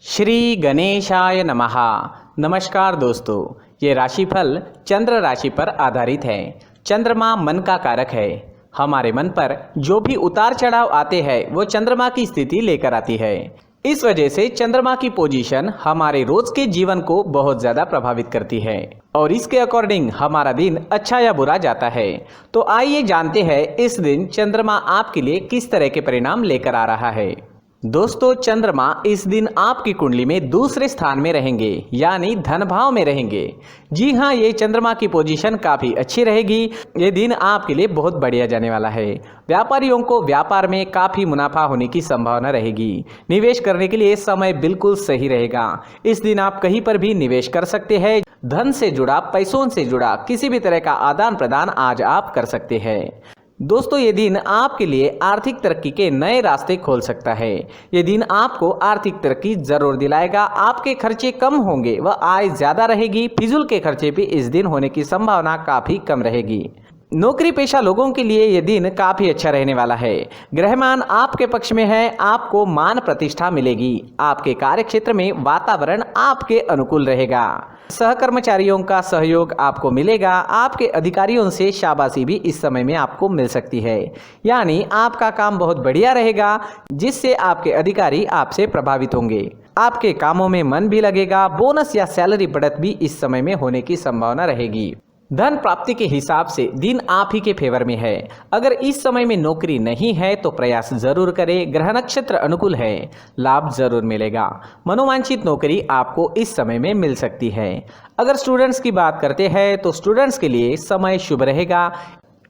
श्री गणेशाय नमः। नमस्कार दोस्तों, ये राशिफल चंद्र राशि पर आधारित है। चंद्रमा मन का कारक है। हमारे मन पर जो भी उतार चढ़ाव आते हैं वो चंद्रमा की स्थिति लेकर आती है। इस वजह से चंद्रमा की पोजीशन हमारे रोज के जीवन को बहुत ज्यादा प्रभावित करती है और इसके अकॉर्डिंग हमारा दिन अच्छा या बुरा जाता है। तो आइए जानते हैं इस दिन चंद्रमा आपके लिए किस तरह के परिणाम लेकर आ रहा है। दोस्तों, चंद्रमा इस दिन आपकी कुंडली में दूसरे स्थान में रहेंगे, यानी धन भाव में रहेंगे। जी हाँ, ये चंद्रमा की पोजीशन काफी अच्छी रहेगी। ये दिन आपके लिए बहुत बढ़िया जाने वाला है। व्यापारियों को व्यापार में काफी मुनाफा होने की संभावना रहेगी। निवेश करने के लिए समय बिल्कुल सही रहेगा। इस दिन आप कहीं पर भी निवेश कर सकते हैं। धन से जुड़ा, पैसों से जुड़ा किसी भी तरह का आदान प्रदान आज आप कर सकते हैं। दोस्तों, ये दिन आपके लिए आर्थिक तरक्की के नए रास्ते खोल सकता है। ये दिन आपको आर्थिक तरक्की जरूर दिलाएगा। आपके खर्चे कम होंगे व आय ज्यादा रहेगी। फिजूल के खर्चे भी इस दिन होने की संभावना काफी कम रहेगी। नौकरी पेशा लोगों के लिए यह दिन काफी अच्छा रहने वाला है। ग्रहमान आपके पक्ष में है। आपको मान प्रतिष्ठा मिलेगी। आपके कार्य क्षेत्र में वातावरण आपके अनुकूल रहेगा। सहकर्मचारियों का सहयोग आपको मिलेगा। आपके अधिकारियों से शाबाशी भी इस समय में आपको मिल सकती है, यानी आपका काम बहुत बढ़िया रहेगा, जिससे आपके अधिकारी आपसे प्रभावित होंगे। आपके कामों में मन भी लगेगा। बोनस या सैलरी बढ़त भी इस समय में होने की संभावना रहेगी। धन प्राप्ति के हिसाब से दिन आप ही के फेवर में है। अगर इस समय में नौकरी नहीं है तो प्रयास जरूर करें। ग्रह नक्षत्र अनुकूल है, लाभ जरूर मिलेगा। मनोवांछित नौकरी आपको इस समय में मिल सकती है। अगर स्टूडेंट्स की बात करते हैं तो स्टूडेंट्स के लिए समय शुभ रहेगा।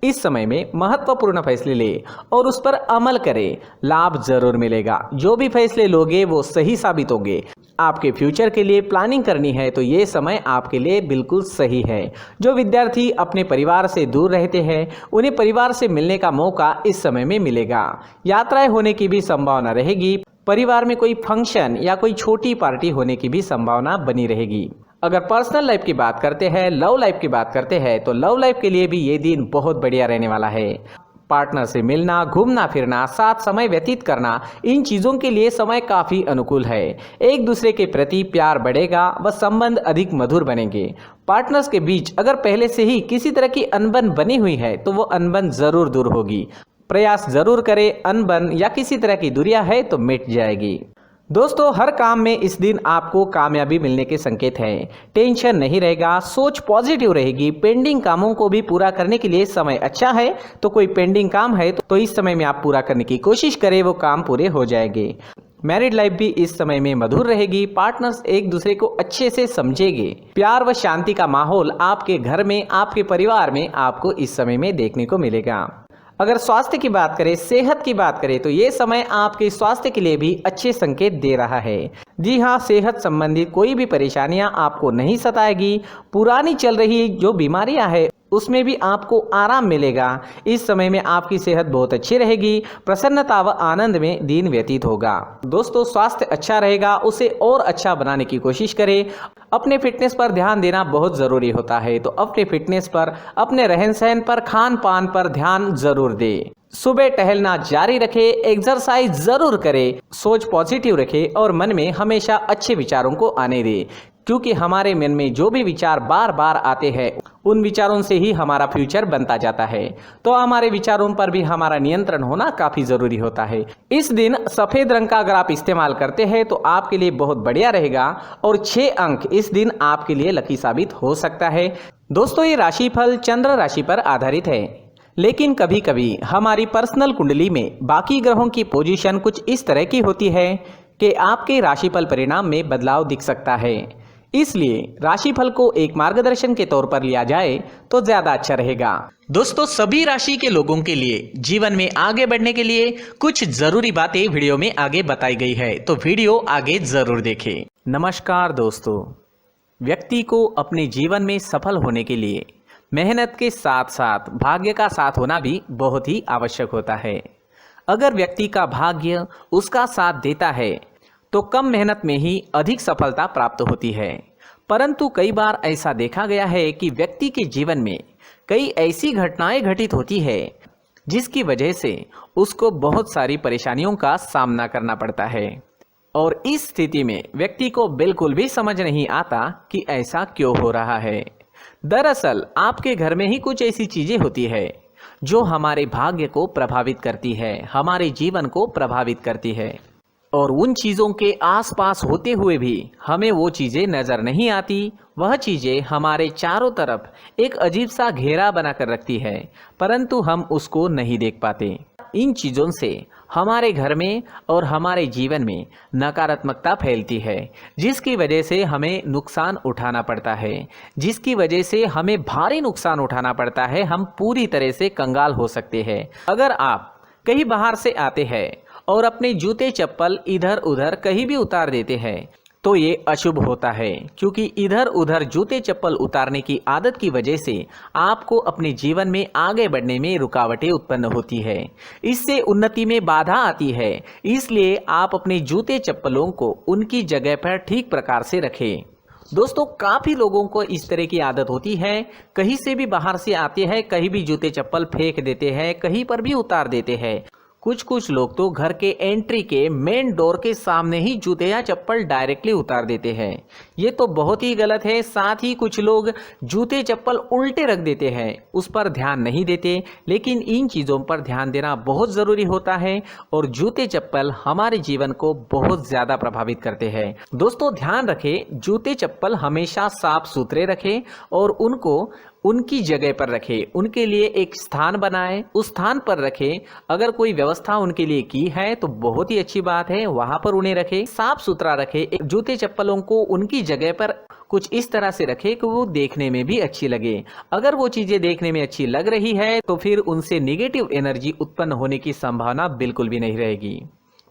इस समय में महत्वपूर्ण फैसले ले और उस पर अमल करें, लाभ जरूर मिलेगा। जो भी फैसले लोगे वो सही साबित होंगे। आपके फ्यूचर के लिए प्लानिंग करनी है तो ये समय आपके लिए बिल्कुल सही है। जो विद्यार्थी अपने परिवार से दूर रहते हैं उन्हें परिवार से मिलने का मौका इस समय में मिलेगा। यात्राएं होने की भी संभावना रहेगी। परिवार में कोई फंक्शन या कोई छोटी पार्टी होने की भी संभावना बनी रहेगी। अगर पर्सनल लाइफ की बात करते हैं, लव लाइफ की बात करते हैं तो लव लाइफ के लिए भी ये दिन बहुत बढ़िया रहने वाला है। पार्टनर से मिलना, घूमना फिरना, साथ समय व्यतीत करना, इन चीजों के लिए समय काफी अनुकूल है। एक दूसरे के प्रति प्यार बढ़ेगा व संबंध अधिक मधुर बनेंगे। पार्टनर्स के बीच अगर पहले से ही किसी तरह की अनबन बनी हुई है तो वो अनबन जरूर दूर होगी। प्रयास जरूर करें। अनबन या किसी तरह की दूरियां है तो मिट जाएगी। दोस्तों, हर काम में इस दिन आपको कामयाबी मिलने के संकेत हैं। टेंशन नहीं रहेगा, सोच पॉजिटिव रहेगी। पेंडिंग कामों को भी पूरा करने के लिए समय अच्छा है। तो कोई पेंडिंग काम है तो इस समय में आप पूरा करने की कोशिश करें, वो काम पूरे हो जाएंगे। मैरिड लाइफ भी इस समय में मधुर रहेगी। पार्टनर्स एक दूसरे को अच्छे से समझेंगे। प्यार व शांति का माहौल आपके घर में, आपके परिवार में आपको इस समय में देखने को मिलेगा। अगर स्वास्थ्य की बात करें, सेहत की बात करें तो ये समय आपके स्वास्थ्य के लिए भी अच्छे संकेत दे रहा है। जी हाँ, सेहत संबंधित कोई भी परेशानियां आपको नहीं सताएगी। पुरानी चल रही जो बीमारियां हैं उसमें भी आपको आराम मिलेगा। इस समय में आपकी सेहत बहुत अच्छी रहेगी। प्रसन्नता व आनंद में दिन व्यतीत होगा। दोस्तों, स्वास्थ्य अच्छा रहेगा, उसे और अच्छा बनाने की कोशिश करें। अपने फिटनेस पर ध्यान देना बहुत ज़रूरी होता है। तो अपने फिटनेस पर, अपने रहन सहन पर, खान पान पर ध्यान जरूर दें। सुबह टहलना जारी रखें। एक्सरसाइज जरूर करें। सोच पॉजिटिव रखें और मन में हमेशा अच्छे विचारों को आने दें, क्योंकि हमारे मन में जो भी विचार बार बार आते हैं उन विचारों से ही हमारा फ्यूचर बनता जाता है। तो हमारे विचारों पर भी हमारा नियंत्रण होना काफी जरूरी होता है। इस दिन सफेद रंग का अगर आप इस्तेमाल करते हैं तो आपके लिए बहुत बढ़िया रहेगा और 6 अंक इस दिन आपके लिए लकी साबित हो सकता है। दोस्तों, ये राशिफल चंद्र राशि पर आधारित है, लेकिन कभी कभी हमारी पर्सनल कुंडली में बाकी ग्रहों की पोजीशन कुछ इस तरह की होती है कि आपके राशिफल परिणाम में बदलाव दिख सकता है। इसलिए राशिफल को एक मार्गदर्शन के तौर पर लिया जाए तो ज्यादा अच्छा रहेगा। दोस्तों, सभी राशि के लोगों के लिए जीवन में आगे बढ़ने के लिए कुछ जरूरी बातें वीडियो में आगे बताई गई है, तो वीडियो आगे जरूर देखें। नमस्कार दोस्तों, व्यक्ति को अपने जीवन में सफल होने के लिए मेहनत के साथ साथ भाग्य का साथ होना भी बहुत ही आवश्यक होता है। अगर व्यक्ति का भाग्य उसका साथ देता है तो कम मेहनत में ही अधिक सफलता प्राप्त होती है। परंतु कई बार ऐसा देखा गया है कि व्यक्ति के जीवन में कई ऐसी घटनाएं घटित होती है जिसकी वजह से उसको बहुत सारी परेशानियों का सामना करना पड़ता है। और इस स्थिति में व्यक्ति को बिल्कुल भी समझ नहीं आता कि ऐसा क्यों हो रहा है। दरअसल आपके घर में ही कुछ ऐसी चीजें होती है जो हमारे भाग्य को प्रभावित करती है, हमारे जीवन को प्रभावित करती है, और उन चीज़ों के आसपास होते हुए भी हमें वो चीज़ें नज़र नहीं आती। वह चीज़ें हमारे चारों तरफ एक अजीब सा घेरा बनाकर रखती है, परंतु हम उसको नहीं देख पाते। इन चीज़ों से हमारे घर में और हमारे जीवन में नकारात्मकता फैलती है, जिसकी वजह से हमें नुकसान उठाना पड़ता है, जिसकी वजह से हमें भारी नुकसान उठाना पड़ता है। हम पूरी तरह से कंगाल हो सकते हैं। अगर आप कहीं बाहर से आते हैं और अपने जूते चप्पल इधर उधर कहीं भी उतार देते हैं तो ये अशुभ होता है, क्योंकि इधर उधर जूते चप्पल उतारने की आदत की वजह से आपको अपने जीवन में आगे बढ़ने में रुकावटें उत्पन्न होती है। इससे उन्नति में बाधा आती है। इसलिए आप अपने जूते चप्पलों को उनकी जगह पर ठीक प्रकार से रखें। दोस्तों, काफ़ी लोगों को इस तरह की आदत होती है, कहीं से भी बाहर से आते हैं, कहीं भी जूते चप्पल फेंक देते हैं, कहीं पर भी उतार देते हैं। कुछ लोग तो घर के एंट्री के मेन डोर के सामने ही जूते या चप्पल डायरेक्टली उतार देते हैं। ये तो बहुत ही गलत है। साथ ही कुछ लोग जूते चप्पल उल्टे रख देते हैं, उस पर ध्यान नहीं देते। लेकिन इन चीज़ों पर ध्यान देना बहुत ज़रूरी होता है और जूते चप्पल हमारे जीवन को बहुत ज़्यादा प्रभावित करते हैं। दोस्तों, ध्यान रखें, जूते चप्पल हमेशा साफ सुथरे रखें और उनको उनकी जगह पर रखें। उनके लिए एक स्थान बनाएं, उस स्थान पर रखें। अगर कोई व्यवस्था उनके लिए की है तो बहुत ही अच्छी बात है, वहां पर उन्हें रखें, साफ सुथरा रखें। जूते चप्पलों को उनकी जगह पर कुछ इस तरह से रखें कि वो देखने में भी अच्छी लगे। अगर वो चीजें देखने में अच्छी लग रही है तो फिर उनसे निगेटिव एनर्जी उत्पन्न होने की संभावना बिल्कुल भी नहीं रहेगी।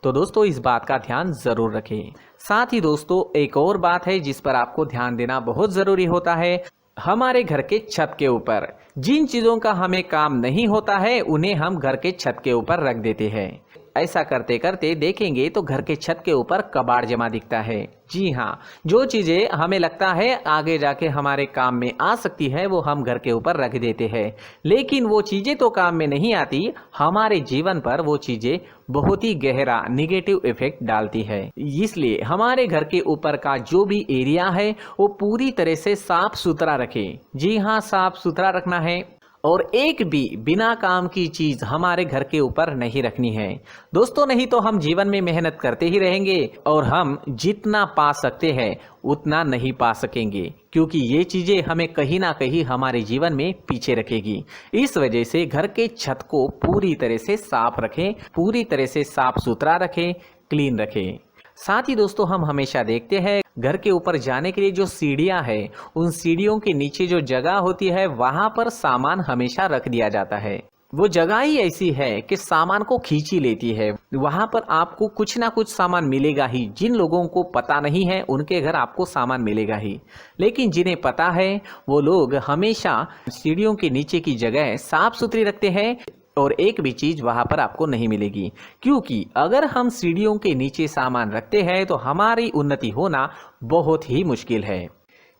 तो दोस्तों, इस बात का ध्यान जरूर रखें। साथ ही दोस्तों, एक और बात है जिस पर आपको ध्यान देना बहुत जरूरी होता है। हमारे घर के छत के ऊपर जिन चीज़ों का हमें काम नहीं होता है उन्हें हम घर के छत के ऊपर रख देते हैं। ऐसा करते करते देखेंगे तो घर के छत के ऊपर कबाड़ जमा दिखता है। जी हाँ, जो चीज़ें हमें लगता है आगे जाके हमारे काम में आ सकती है वो हम घर के ऊपर रख देते हैं, लेकिन वो चीज़ें तो काम में नहीं आती। हमारे जीवन पर वो चीज़ें बहुत ही गहरा निगेटिव इफेक्ट डालती है। इसलिए हमारे घर के ऊपर का जो भी एरिया है वो पूरी तरह से साफ सुथरा रखें। जी हाँ, साफ सुथरा रखना है और एक भी बिना काम की चीज हमारे घर के ऊपर नहीं रखनी है। दोस्तों, नहीं तो हम जीवन में मेहनत करते ही रहेंगे और हम जितना पा सकते हैं उतना नहीं पा सकेंगे, क्योंकि ये चीजें हमें कहीं ना कहीं हमारे जीवन में पीछे रखेगी। इस वजह से घर के छत को पूरी तरह से साफ रखें, पूरी तरह से साफ सुथरा रखें, क्लीन रखें। साथ ही दोस्तों, हम हमेशा देखते हैं घर के ऊपर जाने के लिए जो सीढ़ियां हैं, उन सीढ़ियों के नीचे जो जगह होती है वहां पर सामान हमेशा रख दिया जाता है। वो जगह ही ऐसी है कि सामान को खींची लेती है। वहां पर आपको कुछ ना कुछ सामान मिलेगा ही। जिन लोगों को पता नहीं है उनके घर आपको सामान मिलेगा ही, लेकिन जिन्हें पता है वो लोग हमेशा सीढ़ियों के नीचे की जगह साफ सुथरी रखते हैं और एक भी चीज वहां पर आपको नहीं मिलेगी। क्योंकि अगर हम सीढ़ियों के नीचे सामान रखते हैं तो हमारी उन्नति होना बहुत ही मुश्किल है।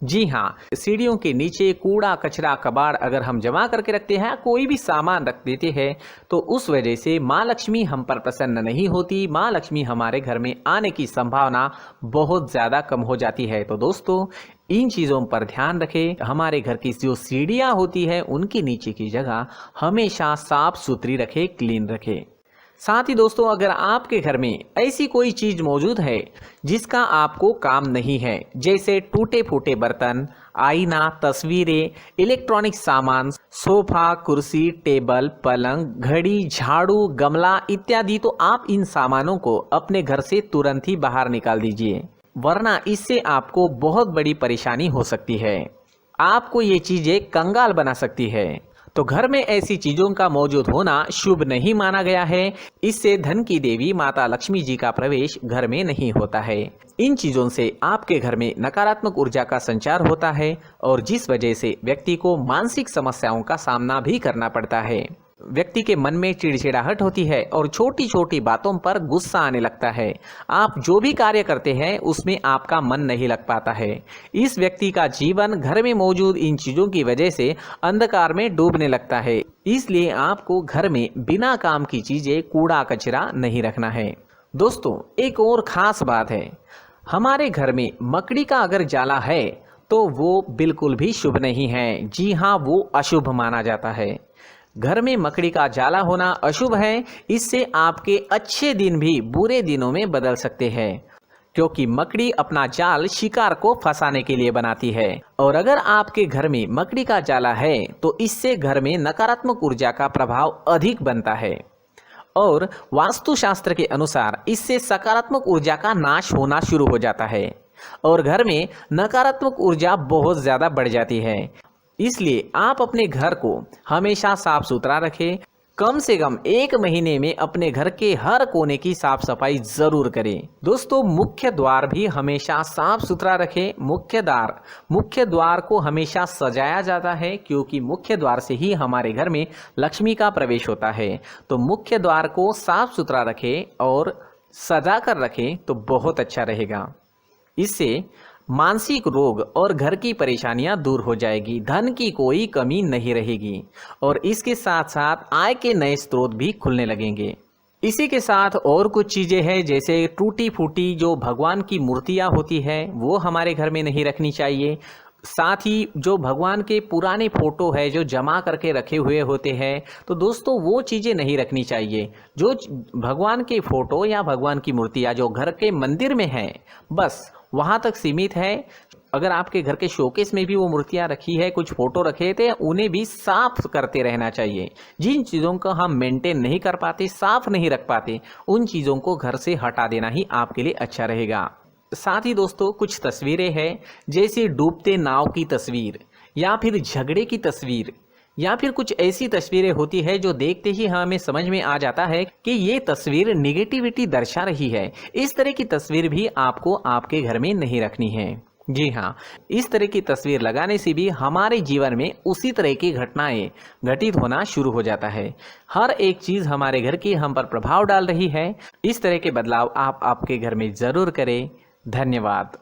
जी हाँ, सीढ़ियों के नीचे कूड़ा कचरा कबाड़ अगर हम जमा करके रखते हैं, कोई भी सामान रख देते हैं, तो उस वजह से माँ लक्ष्मी हम पर प्रसन्न नहीं होती। माँ लक्ष्मी हमारे घर में आने की संभावना बहुत ज़्यादा कम हो जाती है। तो दोस्तों, इन चीज़ों पर ध्यान रखें। हमारे घर की जो सीढ़ियाँ होती है उनके नीचे की जगह हमेशा साफ सुथरी रखें, क्लीन रखें। साथ ही दोस्तों, अगर आपके घर में ऐसी कोई चीज मौजूद है जिसका आपको काम नहीं है, जैसे टूटे फूटे बर्तन, आईना, तस्वीरें, इलेक्ट्रॉनिक सामान, सोफा, कुर्सी, टेबल, पलंग, घड़ी, झाड़ू, गमला इत्यादि, तो आप इन सामानों को अपने घर से तुरंत ही बाहर निकाल दीजिए, वरना इससे आपको बहुत बड़ी परेशानी हो सकती है। आपको ये चीजें कंगाल बना सकती है। तो घर में ऐसी चीजों का मौजूद होना शुभ नहीं माना गया है। इससे धन की देवी माता लक्ष्मी जी का प्रवेश घर में नहीं होता है। इन चीजों से आपके घर में नकारात्मक ऊर्जा का संचार होता है और जिस वजह से व्यक्ति को मानसिक समस्याओं का सामना भी करना पड़ता है। व्यक्ति के मन में चिड़चिड़ाहट होती है और छोटी छोटी बातों पर गुस्सा आने लगता है। आप जो भी कार्य करते हैं उसमें आपका मन नहीं लग पाता है। इस व्यक्ति का जीवन घर में मौजूद इन चीज़ों की वजह से अंधकार में डूबने लगता है। इसलिए आपको घर में बिना काम की चीज़ें, कूड़ा कचरा नहीं रखना है। दोस्तों, एक और ख़ास बात है, हमारे घर में मकड़ी का अगर जाला है तो वो बिल्कुल भी शुभ नहीं है। जी हाँ, वो अशुभ माना जाता है। घर में मकड़ी का जाला होना अशुभ है। इससे आपके अच्छे दिन भी बुरे दिनों में बदल सकते हैं, क्योंकि मकड़ी अपना जाल शिकार को फंसाने के लिए बनाती है। और अगर आपके घर में मकड़ी का जाला है तो इससे घर में नकारात्मक ऊर्जा का प्रभाव अधिक बनता है और वास्तुशास्त्र के अनुसार इससे सकारात्मक ऊर्जा का नाश होना शुरू हो जाता है और घर में नकारात्मक ऊर्जा बहुत ज़्यादा बढ़ जाती है। इसलिए आप अपने घर को हमेशा साफ सुथरा रखें। कम से कम 1 महीने में अपने घर के हर कोने की साफ सफाई जरूर करें। दोस्तों, मुख्य द्वार भी हमेशा साफ सुथरा रखें। मुख्य द्वार को हमेशा सजाया जाता है, क्योंकि मुख्य द्वार से ही हमारे घर में लक्ष्मी का प्रवेश होता है। तो मुख्य द्वार को साफ सुथरा रखें और सजा कर रखें तो बहुत अच्छा रहेगा। इससे मानसिक रोग और घर की परेशानियां दूर हो जाएगी, धन की कोई कमी नहीं रहेगी और इसके साथ साथ आय के नए स्रोत भी खुलने लगेंगे। इसी के साथ और कुछ चीज़ें हैं, जैसे टूटी फूटी जो भगवान की मूर्तियां होती है वो हमारे घर में नहीं रखनी चाहिए। साथ ही जो भगवान के पुराने फोटो है जो जमा करके रखे हुए होते हैं, तो दोस्तों वो चीज़ें नहीं रखनी चाहिए। जो भगवान के फोटो या भगवान की मूर्तियाँ जो घर के मंदिर में हैं, बस वहाँ तक सीमित है। अगर आपके घर के शोकेस में भी वो मूर्तियाँ रखी है, कुछ फोटो रखे थे, उन्हें भी साफ करते रहना चाहिए। जिन चीज़ों को हम मेंटेन नहीं कर पाते, साफ नहीं रख पाते, उन चीज़ों को घर से हटा देना ही आपके लिए अच्छा रहेगा। साथ ही दोस्तों, कुछ तस्वीरें हैं, जैसे डूबते नाव की तस्वीर या फिर झगड़े की तस्वीर या फिर कुछ ऐसी तस्वीरें होती है जो देखते ही हमें समझ में आ जाता है कि ये तस्वीर निगेटिविटी दर्शा रही है। इस तरह की तस्वीर भी आपको आपके घर में नहीं रखनी है। जी हाँ, इस तरह की तस्वीर लगाने से भी हमारे जीवन में उसी तरह की घटनाएं घटित होना शुरू हो जाता है। हर एक चीज़ हमारे घर की हम पर प्रभाव डाल रही है। इस तरह के बदलाव आप आपके घर में ज़रूर करें। धन्यवाद।